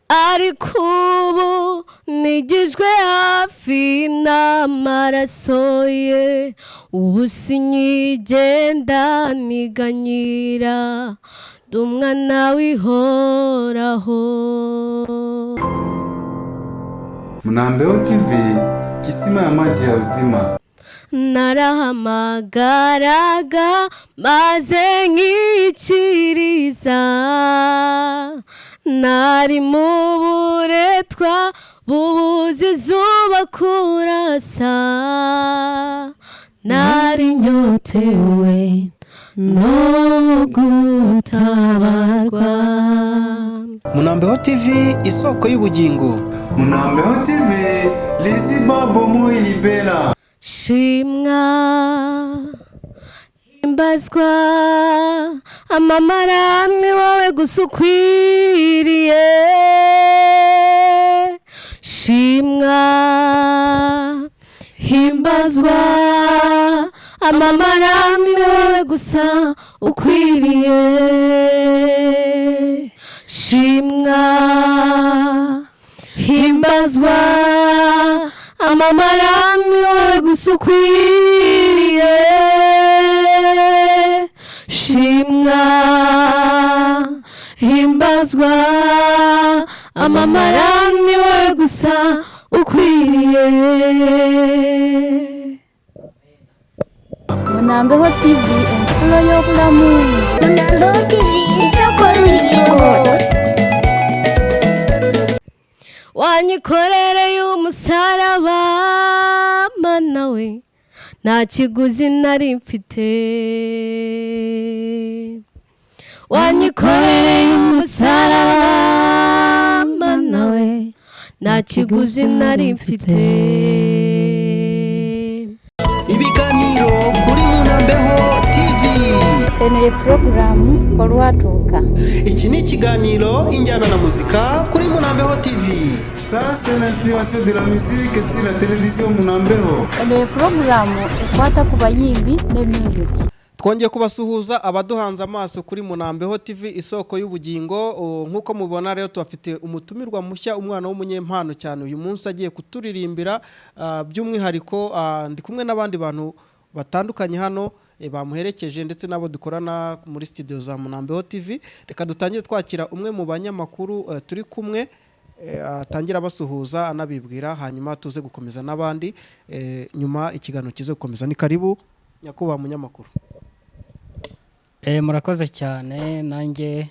ariko ubu nigijwe hafi n'amaraso ye, ubu sinyigenda niganyira, ndi umwana w'ihoraho. Munambeho TV, kisima ya maji ya uzima. Narahamagaraga maze nkikiriza, nari mu buretwa bubuze izuba kurasa, nari nyotewe no gutabarwa. Munambeho TV, isoko y'ubugingo. Munambeho TV, liziba bomo ilibera. Shimwa himbazwa amamara ni wowe gusa ukwiriye, shimwa himbazwa amamara ni wowe gusa ukwiriye, shimwa himbazwa amamara ni wowe gusa ukwiriye, shimwa himbazwa amamara ni wowe gusa ukwiriye. Munambeho TV, insuro y'obulamu. Munambeho TV, isoko y'ubugingo. Wanyikorereye umusaraba mana we, nta kiguzi nari mfite. Wanyikorereye umusaraba mana we, nta kiguzi nari mfite. Ibiganiro kuri Munambeho TV. Ene programu olwatuuka. Iki ni ikiganiro injyana na muzika kuri Munambeho TV. Ça c'est l'inspiration de la musique sur la télévision Munambeho. Ene programu ekwata ku bayimbi ne music. Twongeye kubasuhuza abaduhanze amaso kuri Munambeho TV, isoko y'ubugingo. Nkuko mubona rero tubafite umutumirwa mushya, umwana w'umunyempano cyane. Uyu munsi agiye kuturirimbira, by'umwihariko ndi kumwe n'abandi bantu batandukanye hano bamuherekeje, ndetse nabo dukorana muri studio za Munambeho TV. Reka dutangire twakira umwe mu banyamakuru turi kumwe, atangira basuhuza anabibwira, hanyuma tuze gukomeza n'abandi nyuma ikiganiro kize gukomeza. Ni karibu nyakubahwa munyamakuru. Murakoze cyane, nanjye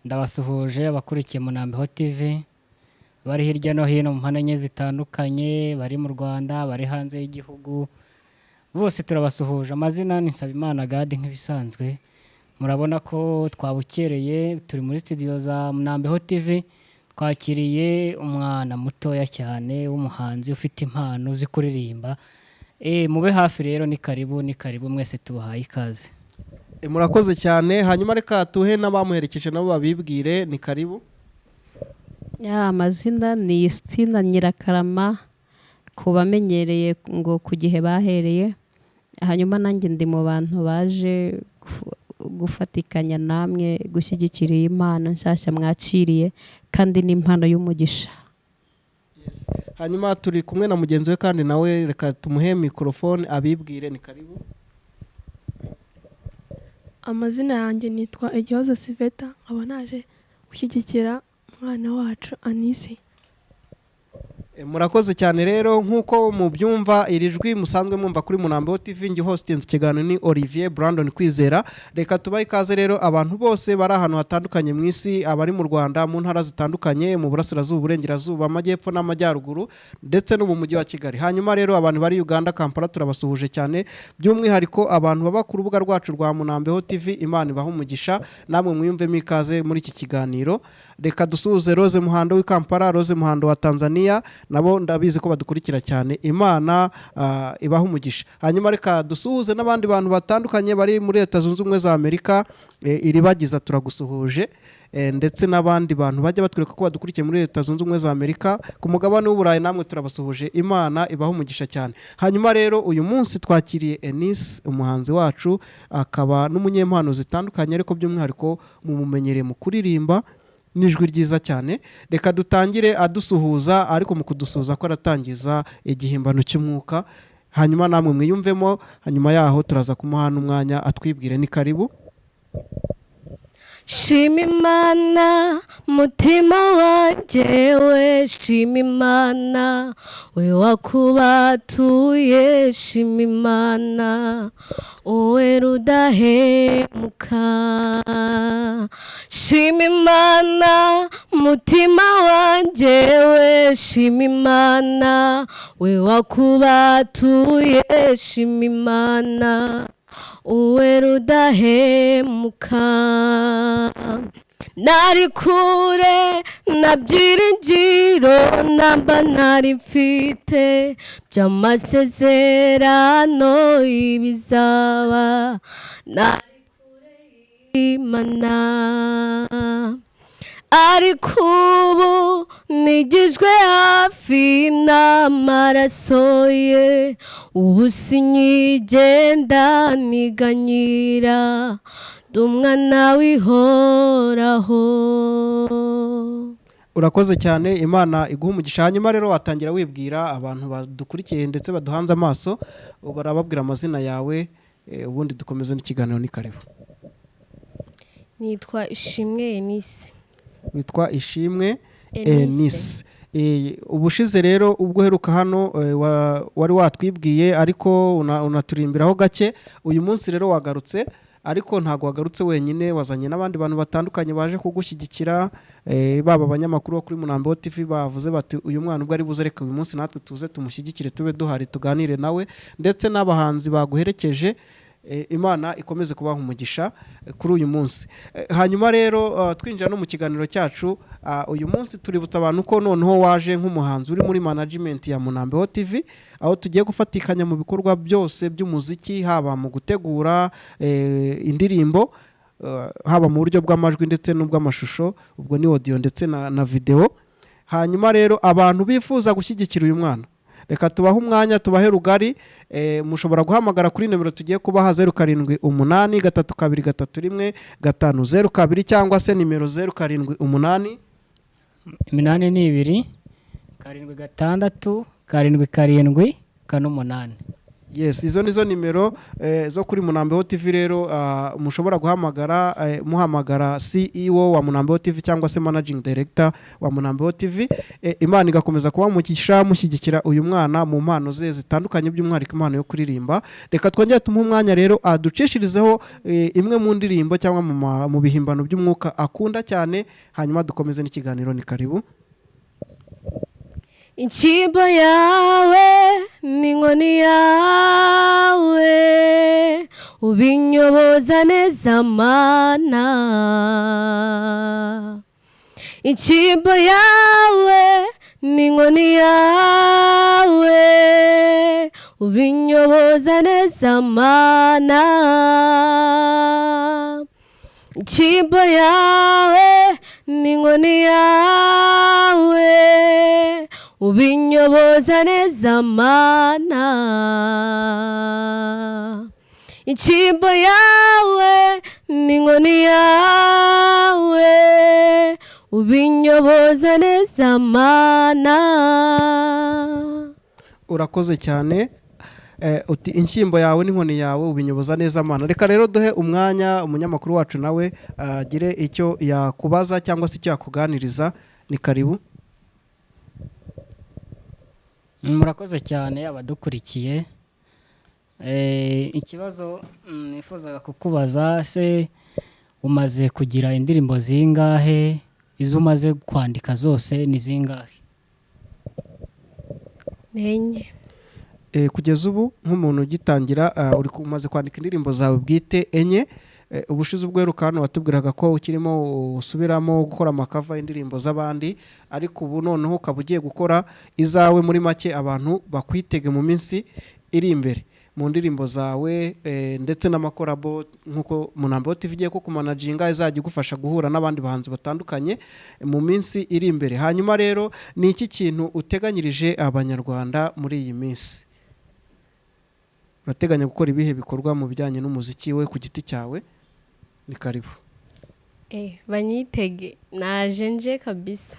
ndabasuhuje abakurikiye Munambeho TV bari hirya no hino mu mpande zitandukanye, bari mu Rwanda, bari hanze y'igihugu, bose turabasuhuje. Amazina ni Nsabimana Gadi nk'ibisanzwe. Murabona ko twabukereye, turi muri studio za Munambeho TV, twakiriye umwana mutoya cyane w'umuhanzi ufite impano uzi kuririmba. Mube hafi rero, ni karibu mwese tubahaye ikaze. Murakoze cyane, hanyuma reka tuhe n'abamuherekeje nabo babibwire. Ni karibu. Amazina ni Justina Nyirakarama, kubamenyereye ngo ku gihe bahereye. Hanyuma nanjye ndi mu bantu baje gufatikanya namwe gushyigikira iyi mpano nshyashya mwakiriye, kandi n'impano y'umugisha. Hanyuma turi kumwe na mugenzi we kandi nawe, reka tumuhe mikrofone abibwire. Ni karibu. Amazina yanjye nitwa Igihozo Siveta, nkaba naje gushyigikira umwana wacu Anisi. Murakoze cyane rero, nkuko mubyumva iri jwi musanzwe mwumva kuri Munambeho TV, ngi hostinze ikiganiro ni Olivier Brandon Kwizera. Reka tubaye ikaze rero abantu bose bari ahantu hatandukanye mu isi, abari mu Rwanda, mu ntara zitandukanye, mu burasirazuba, uburengerazuba, amajyepfo n'amajyaruguru, ndetse no mu mujyi wa Kigali. Hanyuma rero abantu bari Uganda, Kampala, turabasuhuje cyane, by'umwihariko abantu baba ku rubuga rwacu rwa Munambeho TV. Imana ibaha umugisha, namwe mwiyumvemo ikaze muri iki kiganiro. Reka dusuhuze Rose Muhando w'i Kampala, Rose Muhando wa Tanzania, nabo ndabizi ko badukurikira cyane. Imana ibaha umugisha. Hanyuma reka dusuhuze n'abandi bantu batandukanye bari muri Leta Zunze Ubumwe za Amerika, iribagiza turagusuhuje, ndetse n'abandi bantu bajya batwereka ko badukurikiye muri Leta Zunze Ubumwe za Amerika, ku mugabane w'Uburayi, namwe turabasuhuje. Imana ibaha umugisha cyane. Hanyuma rero uyu munsi twakiriye Enis, umuhanzi wacu, akaba n'umunyempano zitandukanye, ariko by'umwihariko mumumenyereye mu kuririmba. n'ijwi ryiza cyane. Reka dutangire adusuhuza, ariko mu kudusuhuza ko aratangiza igihimbano cy'umwuka, hanyuma namwe mwiyumvemo, hanyuma yaho turaza kumuha n'umwanya atwibwire. Ni karibu. Shima Imana mutima wanjye we, shima Imana we wakubatuye, shima Imana wowe rudahemuka. Shima Imana mutima wanjye we, shima Imana we wakubatuye, shima Imana wowe rudahemuka. Nari kure na byiringiro namba nari mfite by'amasezerano y'ibizaba, nari kure y'Imana, ariko ubu nigijwe hafi n'amaraso ye, ubu sinyigenda niganyira, ndi umwana w'ihoraho. Urakoze cyane, Imana iguha umugisha. Hanyuma rero watangira wibwira abantu badukurikiye ndetse baduhanze amaso, barababwira amazina yawe, ubundi dukomeze n'ikiganiro. Ni karibu. Nitwa Ishimwe Enise. Witwa Ishimwe Enise. Ubushize rero ubwo heruka hano wari watwibwiye, ariko unaturimbiraho gake. Uyu munsi rero wagarutse, ariko ntago wagarutse wenyine, wazanye n'abandi bantu batandukanye baje kugushyigikira, baba abanyamakuru bo kuri Munambeho TV bavuze bati uyu mwana ubwo ari buze, reka uyu munsi natwe tuze tumushyigikire, tube duhari tuganire nawe, ndetse n'abahanzi baguherekeje. Imana ikomeze kubaha umugisha kuri uyu munsi. Hanyuma rero twinjira no mu kiganiro cyacu. Uyu munsi tuributsa abantu ko noneho waje nk'umuhanzi uri muri management ya Munambeho TV, aho tugiye gufatikanya mu bikorwa byose by'umuziki, haba mu gutegura indirimbo, haba mu buryo bw'amajwi ndetse n'ubw'amashusho, ubwo ni audio ndetse na video. Hanyuma rero abantu bifuza gushyigikira uyu mwana, reka tubahe umwanya, tubahe rugari. Mushobora guhamagara kuri nimero tugiye kubaha 0783231502 cyangwa se nimero 0788 82 76 77 8. Yes, izo nizo nimero zo kuri Munambeho TV. Rero mushobora guhamagara, muhamagara CEO wa Munambeho TV cyangwa se Managing Director wa Munambeho TV. Imana igakomeza kuba mugisha mushyigikira uyu mwana mu mpano ze zitandukanye, by'umwihariko impano yo kuririmba. Reka twongere tumuhe umwanya rero aducishirizeho imwe mu ndirimbo cyangwa mu bihimbano by'umwuka akunda cyane, hanyuma dukomeze n'ikiganiro. Ni karibu. Inshyimbo yawe n'inkoni yawe ubinyoboza neza Mana. Inshyimbo yawe n'inkoni yawe ubinyoboza neza Mana. Inshyimbo yawe n'inkoni yawe ubinyoboza neza Mana. Inshyimbo yawe n'inkoni yawe ubinyoboza neza Mana. Urakoze cyane. Uti inshyimbo yawe n'inkoni yawe ubinyoboza neza Mana. Reka rero duhe umwanya umunyamakuru wacu nawe agire icyo yakubaza cyangwa se icyo yakuganiriza. Ni karibu. Murakoze cyane abadukurikiye. Ikibazo nifuzaga kukubaza, se umaze kugira indirimbo zingahe? Izo umaze kwandika zose ni zingahe? Menye. Kugeza ubu nk'umuntu ugitangira, uri kumaze kwandika indirimbo zawe bwite enye. Ubushize ubwo heruka hano watubwiraga ko ukirimo usubiramo gukora amakava indirimbo z'abandi, ariko ubu noneho ukaba ugiye gukora izawe. Muri make abantu bakwitege mu minsi iri imbere mu ndirimbo zawe, ndetse n'amakorabo nk'uko Munambeho TV igiye ko kumanaginga, izajya igufasha guhura n'abandi bahanzi batandukanye mu minsi iri imbere. Hanyuma rero ni iki kintu uteganyirije abanyarwanda muri iyi minsi? Urateganya gukora ibihe bikorwa mu bijyanye n'umuziki we ku giti cyawe? Ni karibu. banyitege naje nje kabisa.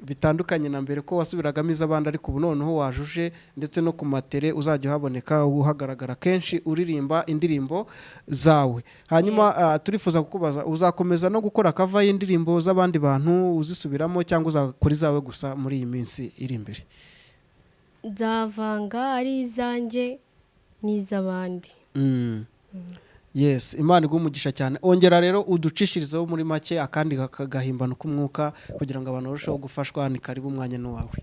Bitandukanye na mbere ko wasubiragamo iz'abandi ariko ubu noneho wajuje ndetse no ku matere uzajya uhaboneka uhagaragara kenshi uririmba indirimbo zawe. Hanyuma turifuza kukubaza uzakomeza no gukora cover y'indirimbo z'abandi bantu uzisubiramo cyangwa uzakora izawe gusa muri iyi minsi iri imbere? Nzavanga ari izanjye n'iz'abandi. Yes, Imana igumugisha cyane. Ongera rero uducishirizeho muri make akandi gahimbano k'umwuka kugira ngo abantu barusheho gufashwa. Ni karibu umwanya n'uwawe.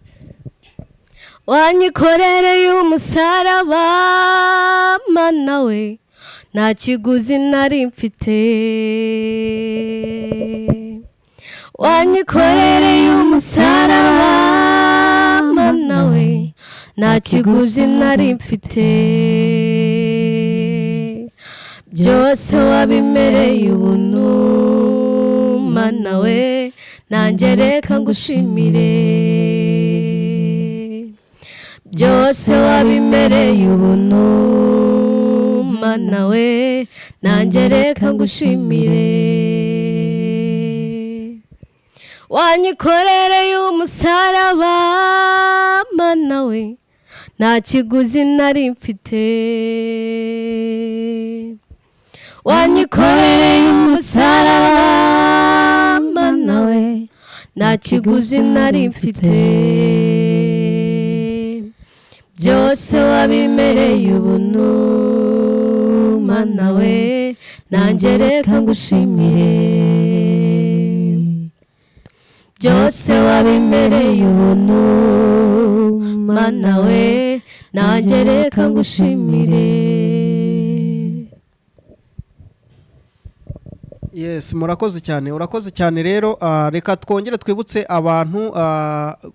Wanyikorereye umusaraba mana we nta kiguzi nari mfite. Wanyikorereye umusaraba mana we nta kiguzi nari mfite. Byose wabimereye ubuntu mana we nanjye reka ngushimire. Byose wabimereye ubuntu mana we nanjye reka ngushimire. Wanyikorereye umusaraba mana we nta kiguzi nari mfite. Wanyikorereye umusaraba mana we nta kiguzi nari mfite. Byose wabimereye ubuntu mana we nanjye reka ngushimire. Byose wabimereye ubuntu mana we nanjye reka ngushimire. Yes, murakoze cyane. Urakoze cyane rero. Reka twongere twibutse abantu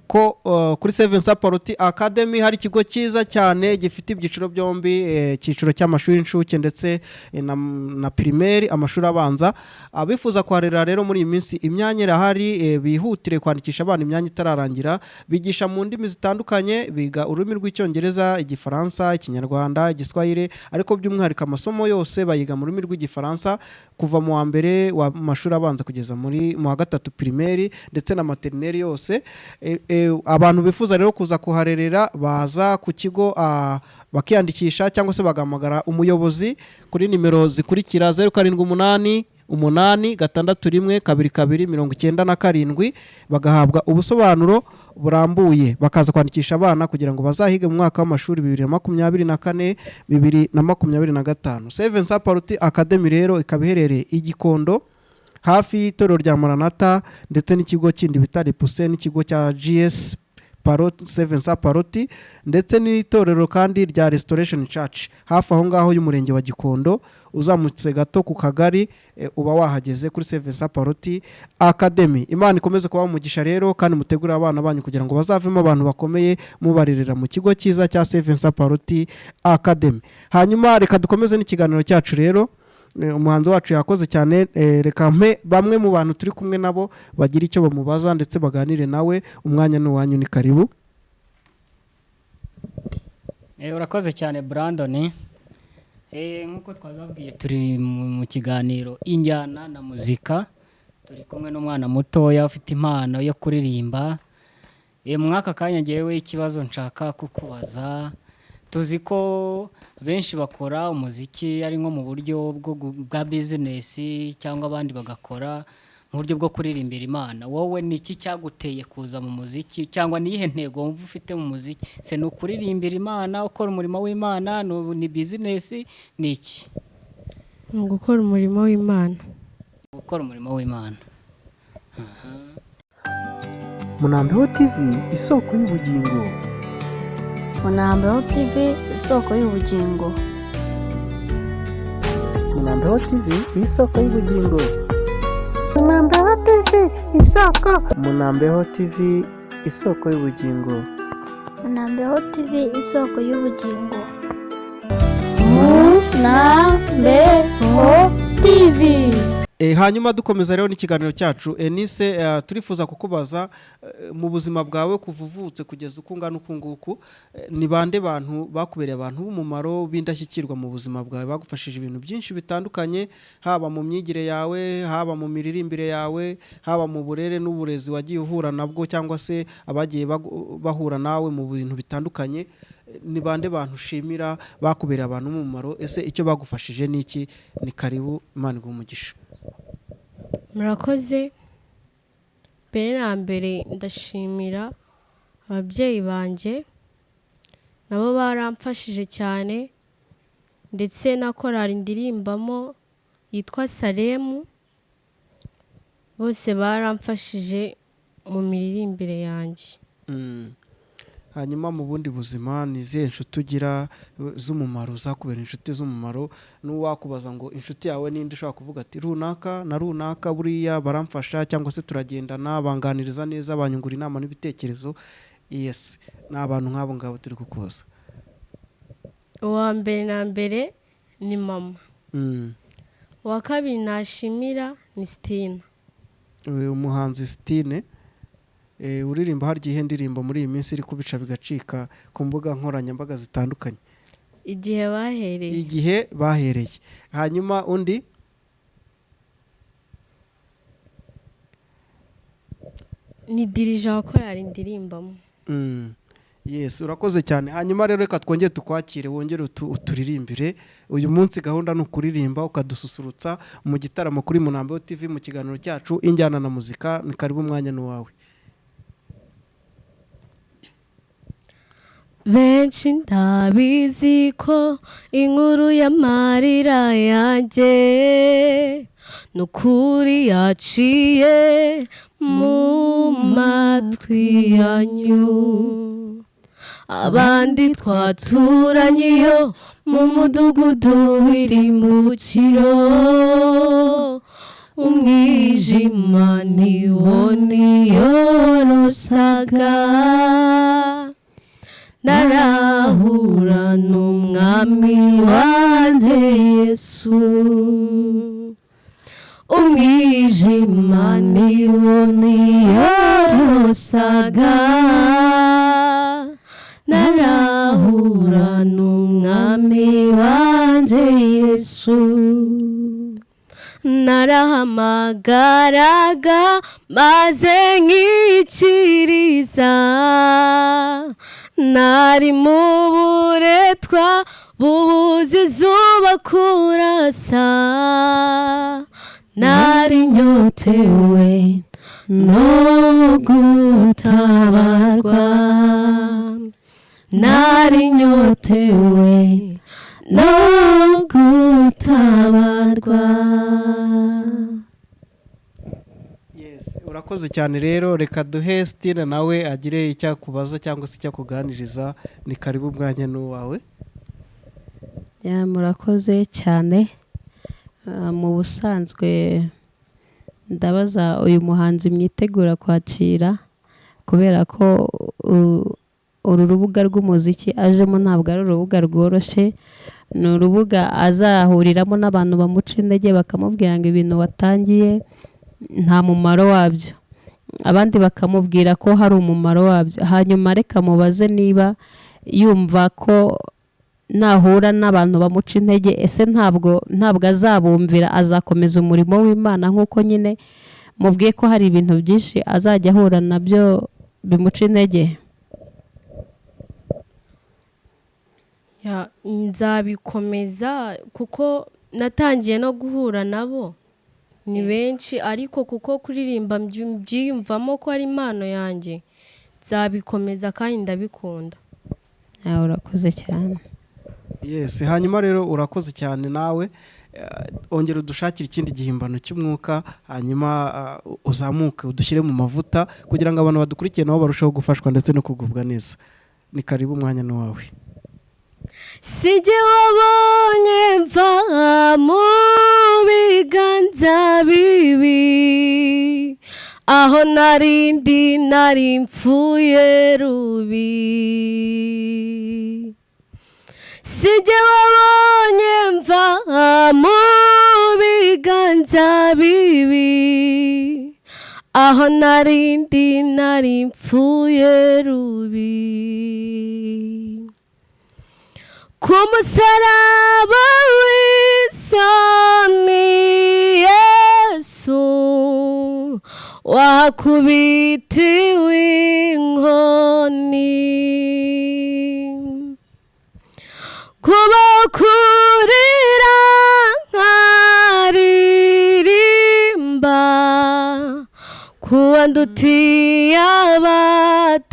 ko kuri Seven Support Academy hari ikigo cyiza cyane gifite ibyiciro byombi, cyiciro cy'amashuri y'incuke ndetse na primaire amashuri abanza. Abifuza kwarera rero muri iyi minsi imyanya irahari, bihutire kwandikisha abana imyanya itararangira. Bigisha mu ndimi zitandukanye, biga ururimi rw'icyongereza, igifaransa, ikinyarwanda, igiswahili, ariko by'umwihariko amasomo yose bayiga mu rurimi rw'igifaransa kuva mu wa mbere wa mashuri abanza kugeza mu wa gatatu primaire ndetse na maternelle yose. Abantu bifuza rero kuza kuharerera baza ku kigo bakiyandikisha cyangwa se bagamagara umuyobozi kuri nimero zikurikira 0788 8612227 bagahabwa ubusobanuro burambuye, bakaza kwandikisha abana kugira ngo bazahige mu mwaka w'amashuri 2024 2025. Seven Support Academy rero ikabiherereye Igikondo hafi y'itorero rya Maranatha ndetse n'ikigo kindi bita Repuse n'ikigo cya GS Seven Support ndetse n'itorero kandi rya Restoration Church hafi aho ngaho y'umurenge wa Gikondo. Uzamutse gato ku kagari uba wahageze kuri Seven Support Academy. Imana ikomeze kuba umugisha rero kandi mutegura abana banyu kugira ngo bazavemo abantu bakomeye mubaririra mu kigo cyiza cya Seven Support Academy. Hanyuma reka dukomeze n'ikiganiro cyacu rero. Umuhanzi wacu yakoze cyane, reka bamwe mu bantu turi kumwe nabo bagira icyo bamubaza ndetse baganire nawe. Umwanya n'uwanyu, ni karibu. Urakoze cyane Brandon. Nkuko twababwiye turi mu kiganiro injyana na muzika, turi kumwe n'umwana mutoya ufite impano yo kuririmba. Mwaka kanya ngewe ikibazo nshaka kukubaza, tuzi ko benshi bakora umuziki ari nko mu buryo bwa business cyangwa abandi bagakora mu buryo bwo kuririmbira Imana. Wowe ni iki cyaguteye kuza mu muziki cyangwa ni ihe ntego wumva ufite mu muziki? Se no kuririmbira Imana, ukora umurimo w'Imana, ni business, ni iki? Gukora umurimo w'Imana. Gukora umurimo w'Imana. Munambeho TV, isoko y'ubugingo. Munambeho TV, isoko y'ubugingo. Munambeho TV, isoko y'ubugingo. Munambeho TV, isoko. Munambeho TV, isoko y'ubugingo. Munambeho TV, isoko y'ubugingo. Munambeho TV. Hanyuma dukomeza rero n'ikiganiro cyacu Enise, turifuza kukubaza mu buzima bwawe kuvuvutse kugeza ukungana ukunguku, ni bande bantu bakubereye abantu b'umumaro b'indashyikirwa mu buzima bwawe, bagufashije ibintu byinshi bitandukanye, haba mu myigire yawe, haba mu miririmbire yawe, haba mu burere n'uburezi wagiye uhura nabwo, cyangwa se abagiye bahura nawe mu bintu bitandukanye, ni bande bantu ushimira bakubereye abantu b'umumaro? Ese icyo bagufashije ni iki? Ni karibu, Imana iguhe umugisha. Murakoze. Mbere na mbere ndashimira ababyeyi banjye, nabo baramfashije cyane, ndetse na korali ndirimbamo yitwa Salemu, bose baramfashije mu miririmbire yanjye. Hanyuma mu bundi buzima ni izihe inshuti ugira z'umumaro, zakubera inshuti z'umumaro? N'uwakubaza ngo inshuti yawe ninde, ushobora kuvuga ati runaka na runaka buriya baramfasha, cyangwa se turagendana, banganiriza neza, banyungura inama n'ibitekerezo. Yes, ni abantu nk'abo ngabo turi kukubaza. Uwa mbere na mbere ni mama. Uwa kabiri nashimira ni Stine. Umuhanzi Stine uririmba harya ihe ndirimbo muri iyi minsi iri kubica bigacika ku mbuga nkoranyambaga zitandukanye? Igihe bahereye. Hanyuma undi ni dirija wa korali ndirimbamo. Yes, urakoze cyane. Hanyuma rero reka twongere tukwakire, wongere uturirimbire. Uyu munsi gahunda ni ukuririmba ukadususurutsa mu gitaramo kuri Munambeho TV mu kiganiro cyacu Injyana na Muzika. Ni karibu, umwanya ni wawe. Benshi ndabizi ko inkuru y'amarira yanjye n'ukuri yaciye mu matwi yanyu, abandi twaturanye iyo mu mudugudu w'irimukiro, umwijima niwo niyorosaga, narahura n'umwami wanjye Yesu, umwijima niwo niyorosaga, narahura n'umwami wanjye Yesu, narahamagaraga maze nkikiriza, nari mu buretwa bubuze izuba kurasa, nari nyotewe no gutabarwa, nari nyotewe no gutabarwa. Urakoze cyane rero, reka duhe Stine nawe agire icyo kubaza cyangwa se icyo kuganiriza. Ni karibu, umwanya n'uwawe. Murakoze cyane. Mu busanzwe ndabaza uyu muhanzi mwitegura kwakira, kubera ko uru rubuga rw'umuziki ajemo ntabwo ari urubuga rworoshye, ni urubuga azahuriramo n'abantu bamuca intege bakamubwira ngo ibintu watangiye nta mumaro wabyo, abandi bakamubwira ko hari umumaro wabyo. Hanyuma reka mubaze niba yumva ko nahura n'abantu bamuca intege, ese ntabwo azabumvira, azakomeza umurimo w'Imana nk'uko nyine mubwiye ko hari ibintu byinshi azajya ahura nabyo bimuca intege? Nzabikomeza kuko natangiye no guhura nabo, ni benshi, ariko kuko kuririmba mbyiyumvamo ko ari impano yanjye, nzabikomeza kandi ndabikunda. Urakoze cyane. Yes, hanyuma rero urakoze cyane nawe. Ongera udushakire ikindi gihimbano cy'umwuka, hanyuma uzamuke udushyire mu mavuta kugira ngo abantu badukurikiye nabo barusheho gufashwa ndetse no kugubwa neza. Ni karibu, umwanya ni wawe. Sijye wabonye mva mu biganza bibi, aho narindi nari mpfuye rubi. Sijye wabonye mva mu ibiganza bibi aho nari mpfuye rubi ku musaraba w'isoni Yesu wakubitiwe inkoni kuba kurira nkaririmba kuwa ndutiye abatambyi.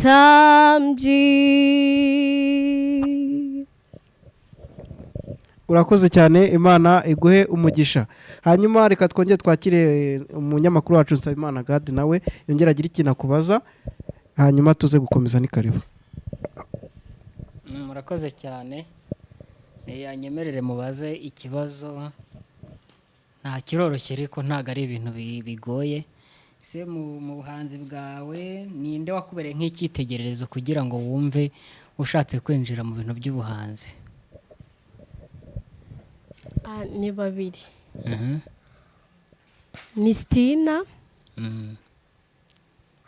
urakoze cyane, imana iguhe umugisha. Hanyuma reka twongere twakire umunyamakuru wacu Nsabimana Gad nawe yongera agira ikintu akubaza, hanyuma tuze gukomeza. ni karibu. murakoze cyane. Yanyemerere mubaze ikibazo, nta kiroroshye ariko ntabwo ari ibintu bigoye. Se mu buhanzi bwawe ninde wakubereye nk'icyitegererezo kugira ngo wumve ushatse kwinjira mu bintu by'ubuhanzi? Ni babiri. Ni Stina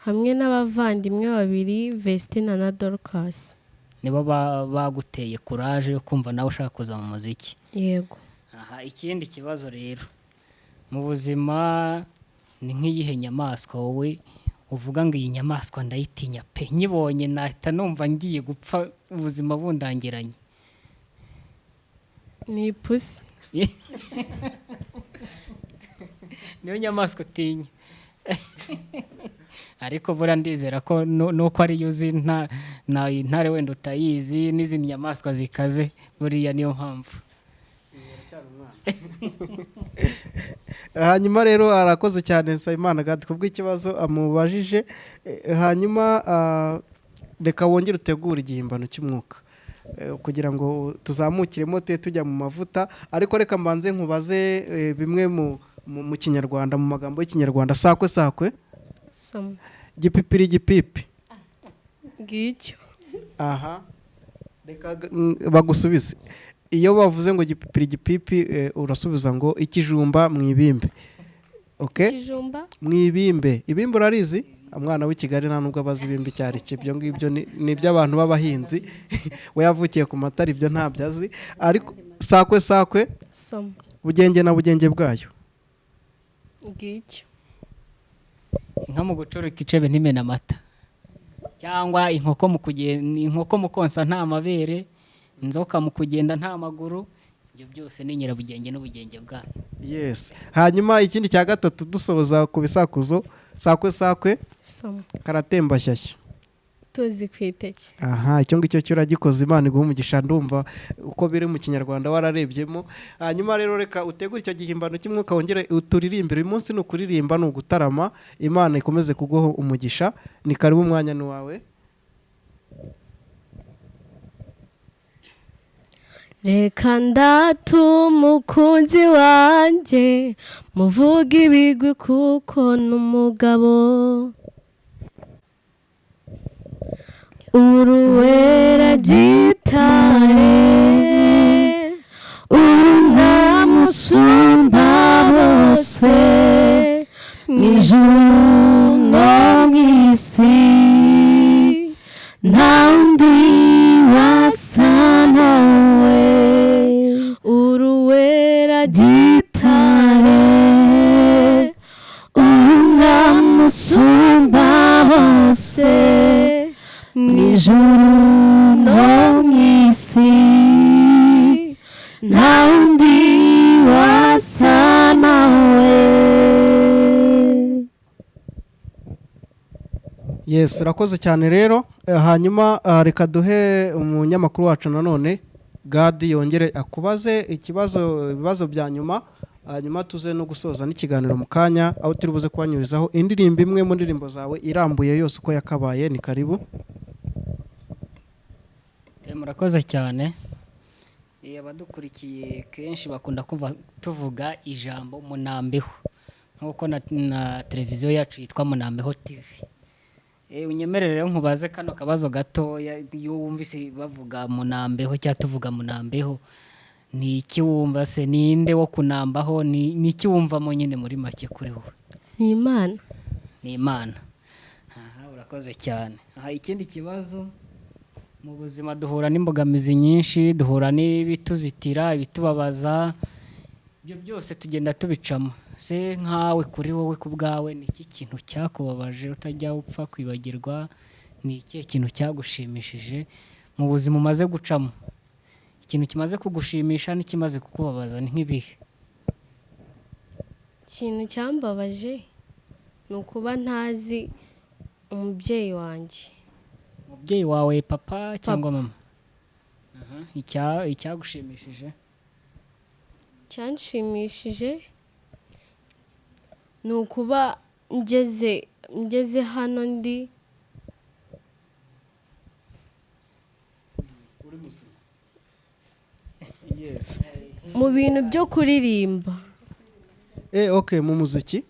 hamwe n'abavandimwe babiri, Vestina na Dorcas. Nibo baguteye kuraje yo kumva nawe ushaka kuza mu muziki? Yego. Ikindi kibazo rero, mu buzima ni nk'iyihe nyamaswa wowe uvuga ngo iyi nyamaswa ndayitinya pe, nyibonye nahita numva ngiye gupfa, ubuzima bundangiranye? Ni ipusi. Niyo nyamaswa utinya? Ariko buriya ndizera ko nuko ariyo uzi, intare wenda utayizi, n'izindi nyamaswa zikaze, buriya niyo mpamvu. Hanyuma rero arakoze cyane Nsabimana Gad kubw'ikibazo amubajije. Hanyuma reka wongere utegure igihimbano cy'umwuka kugira ngo tuzamukiremo tujya mu mavuta. Ariko reka mbanze nkubaze bimwe mu kinyarwanda, mu magambo y'ikinyarwanda. Sakwe sakwe, gipipiri gipipi, ngicyo. aha reka bagusubize. Iyo bavuze ngo gipipiri gipipi urasubiza ngo ikijumba mwibimbe. Okay? Ikijumba mwibimbe. Ibimbe urarizi? Umwana w'i Kigali nta nubwo abazi ibimbe cyari cyo. Ibyo ngibyo ni iby'abantu b'abahinzi. We yavukiye ku matara, ibyo ntabyo azi. Ariko sakwe sakwe, bugenge na bugenge bwayo, ngicyo. Inka mu gucurika icebe ntimena amata, cyangwa inkoko mu konsa nta mabere, inzoka mu kugenda nta maguru, ibyo byose ni nyirabugenge n'ubugenge bwayo. Yes. Hanyuma ikindi cya gatatu dusoza ku bisakuzo, sakwe sakwe, karatemba shyashya, tuzi ku iteke. aha icyo ngicyo cyo uragikoze, Imana iguha umugisha. Ndumva uko biri mu kinyarwanda wararebyemo. Hanyuma rero reka utegure icyo gihimbano cy'umwuka, wongere uturirimbire. Uyu munsi ni ukuririmba, ni ugutarama. Imana ikomeze kuguha umugisha. Ni karibu, umwanya ni wawe. Reka ndatume umukunzi wanjye muvuga ibigwi kuko n'umugabo uruwera gitare umwami usumba bose mu ijuru no mu isi, nta undi wasa nawe. Uruwera gitare umwami usumba bose mu ijuru no mu isi, nta undi wasa nawe. Yes, urakoze cyane rero. Hanyuma reka duhe umunyamakuru wacu nanone Gad yongere akubaze ibibazo bya nyuma, hanyuma tuze no gusoza n'ikiganiro mu kanya, aho turi buze kubanyurizaho indirimbo imwe mu ndirimbo zawe irambuye yose uko yakabaye. Ni karibu. Murakoze cyane. Abadukurikiye kenshi bakunda kumva tuvuga ijambo Munambeho, nk'uko na televiziyo yacu yitwa Munambeho TV. Unyemerere nkubaze kano kabazo gatoya. Iyo wumvise bavuga Munambeho cyangwa tuvuga Munambeho, ni iki wumva se, ninde wo kunambaho, ni iki wumvamo nyine muri make kuri wowe? ni imana. Ni Imana. Urakoze cyane. Ikindi kibazo, mu buzima duhura n'imbogamizi nyinshi, duhura n'ibituzitira, ibitubabaza, ibyo byose tugenda tubicamo. Se nkawe kuri wowe ku bwawe ni iki kintu cyakubabaje utajya upfa kwibagirwa? Ni iki kintu cyagushimishije mu buzima umaze gucamo? Ikintu kimaze kugushimisha n'ikimaze kukubabaza ni nk'ibihe? Ikintu cyambabaje ni ukuba ntazi umubyeyi wanjye. Umubyeyi wawe papa cyangwa mama? Icyagushimishije? Cyanshimishije ni ukuba ngeze hano ndi Yes. mu bintu byo kuririmba. Okay, mu muziki.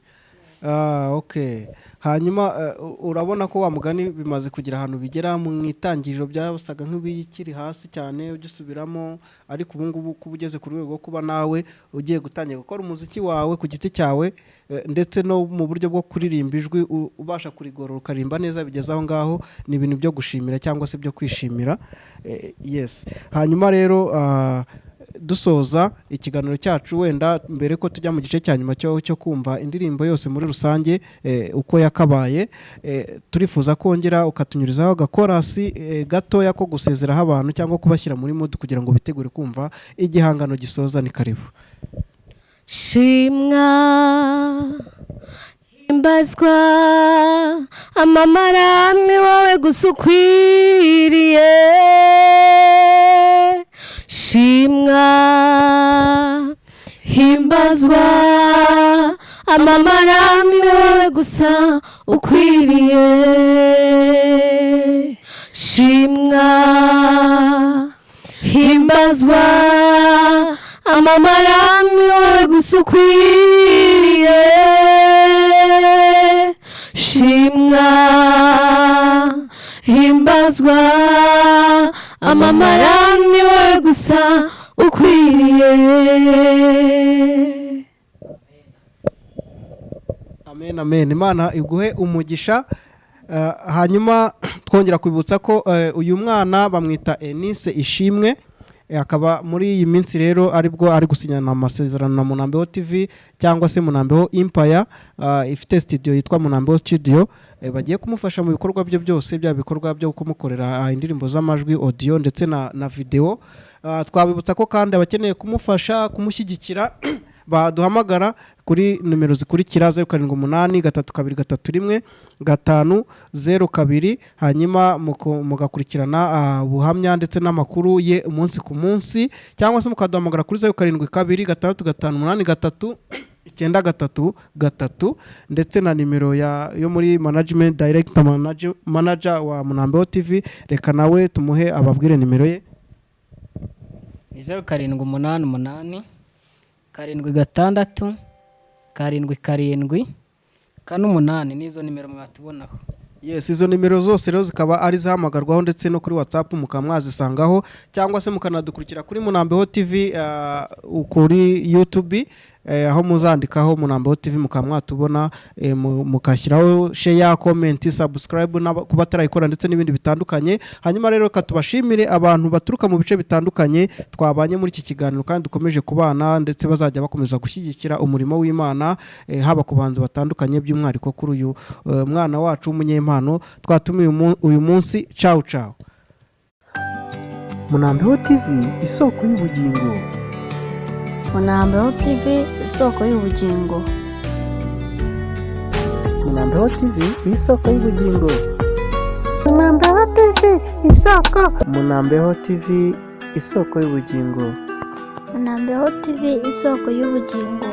Okay. Hanyuma urabona ko wa mugani bimaze kugira ahantu bigera mu itangiriro byasaga nk'ibikiri hasi cyane ugisubiramo, ariko ubu ngubu kuba ugeze ku rwego rwo kuba nawe ugiye gutangira gukora umuziki wawe ku giti cyawe, ndetse no mu buryo bwo kuririmba ijwi ubasha kurigorora ukarimba neza, bigeze aho ngaho, ni ibintu byo gushimira cyangwa se byo kwishimira. Yes. Hanyuma rero dusoza ikiganiro cyacu, wenda mbere ko tujya mu gice cya nyuma cyo kumva indirimbo yose muri rusange uko yakabaye, turifuza kongera ukatunyurizaho agakorasi gatoya ko gusezeraho abantu cyangwa kubashyira muri mood kugira ngo bitegure kumva igihangano gisoza. Ni karibu. Shimwa himbazwa amamara ni wowe gusa ukwiriye. Shimwa himbazwa amamara ni wowe gusa ukwiriye. Shimwa himbazwa amamara ni wowe gusa ukwiriye. Shimwa himbazwa amamara ni wowe gusa ukwiriye. Amen, amen. Imana iguhe umugisha. Hanyuma twongera kwibutsa ko uyu mwana bamwita Eunice Ishimwe, akaba muri iyi minsi rero aribwo ari gusinyana amasezerano na Munambeho TV cyangwa se Munambeho Empire, ifite studio yitwa Munambeho Studio. Bagiye kumufasha mu bikorwa bye byose, bya bikorwa byo kumukorera indirimbo z'amajwi, audio ndetse na video. Twabibutsa ko kandi abakeneye kumufasha, kumushyigikira, baduhamagara kuri nimero zikurikira 0723215002, hanyuma mugakurikirana ubuhamya ndetse n'amakuru ye umunsi ku munsi, cyangwa se mukaduhamagara kuri 0726589333 ndetse na nimero yo muri management director manager wa Munambeho TV. Reka nawe tumuhe ababwire nimero ye. 0788 76 77 8 nizo nimero mwatubonaho. Yes, izo nimero zose rero zikaba ari zahamagarwaho, ndetse no kuri WhatsApp mukamwazisangaho, cyangwa se mukanadukurikira kuri Munambeho TV kuri YouTube, aho muzandikaho Munambeho TV mukamwatubona, mukashyiraho share, comment, subscribe kuba atarayikora ndetse n'ibindi bitandukanye. Hanyuma rero katubashimire abantu baturuka mu bice bitandukanye twabanye muri iki kiganiro, kandi dukomeje kubana ndetse bazajya bakomeza gushyigikira umurimo w'Imana, haba ku bantu batandukanye, by'umwihariko kuri uyu mwana wacu w'umunyempano twatumiye uyu munsi. Ciao ciao. Munambeho TV, isoko y'ubugingo. Munambeho TV, isoko y'ubugingo. Munambeho TV, isoko y'ubugingo. Munambeho TV, isoko. Munambeho TV, isoko y'ubugingo. Munambeho TV, isoko y'ubugingo.